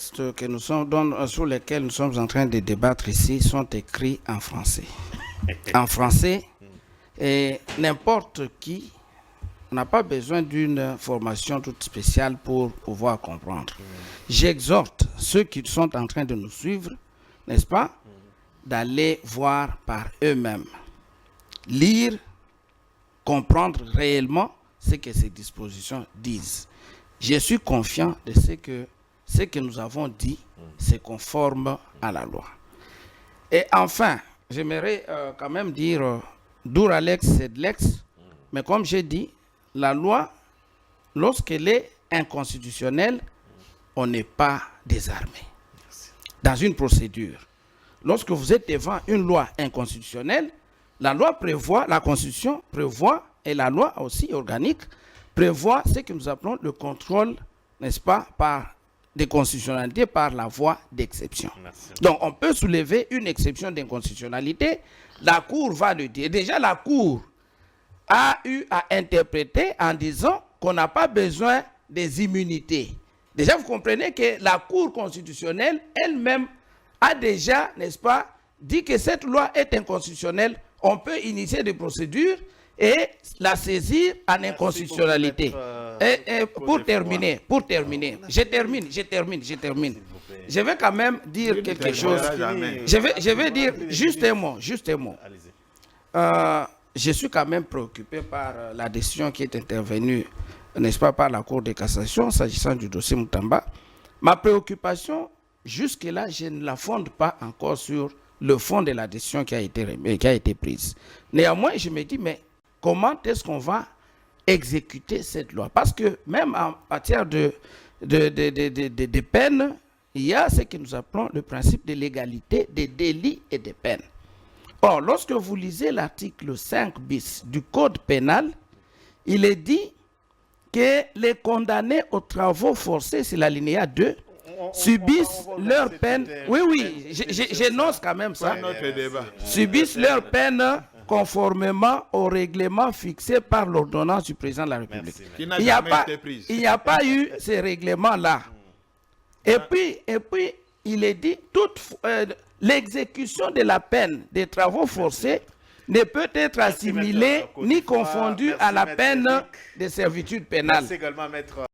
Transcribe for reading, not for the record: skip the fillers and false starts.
textes que sur lesquels nous sommes en train de débattre ici sont écrits en français. En français, et n'importe qui n'a pas besoin d'une formation toute spéciale pour pouvoir comprendre. J'exhorte ceux qui sont en train de nous suivre, n'est-ce pas, d'aller voir par eux-mêmes, lire, comprendre réellement ce que ces dispositions disent. Je suis confiant de ce que nous avons dit, c'est conforme à la loi. Et enfin, j'aimerais quand même dire, dur Alex, c'est de l'ex, mais comme j'ai dit, la loi, lorsqu'elle est inconstitutionnelle, on n'est pas désarmé. Dans une procédure, lorsque vous êtes devant une loi inconstitutionnelle, la loi prévoit, la Constitution prévoit, et la loi aussi organique, prévoit ce que nous appelons le contrôle, n'est-ce pas, par des constitutionnalités par la voie d'exception. Donc, on peut soulever une exception d'inconstitutionnalité. La Cour va le dire. Déjà, la Cour a eu à interpréter en disant qu'on n'a pas besoin des immunités. Déjà, vous comprenez que la Cour constitutionnelle elle-même a déjà, n'est-ce pas, dit que cette loi est inconstitutionnelle. On peut initier des procédures et la saisir en inconstitutionnalité. Pour terminer, je termine. Je vais quand même dire quelque chose. Je vais dire juste un mot. Je suis quand même préoccupé par la décision qui est intervenue, n'est-ce pas, par la Cour de cassation s'agissant du dossier Moutamba. Ma préoccupation, jusque-là, je ne la fonde pas encore sur le fond de la décision qui a été prise. Néanmoins, je me dis, mais comment est-ce qu'on va exécuter cette loi? Parce que même en matière de peine, il y a ce que nous appelons le principe de l'égalité des délits et des peines. Or, lorsque vous lisez l'article 5 bis du Code pénal, il est dit que les condamnés aux travaux forcés, c'est l'alinéa 2, subissent leur peine. Oui, j'énonce quand même ça. Subissent leur peine conformément au règlement fixé par l'ordonnance du président de la République. Il n'y a pas eu ces règlements-là. Et puis, il est dit, l'exécution de la peine des travaux forcés ne peut être assimilée ni confondue à la peine de servitude pénale.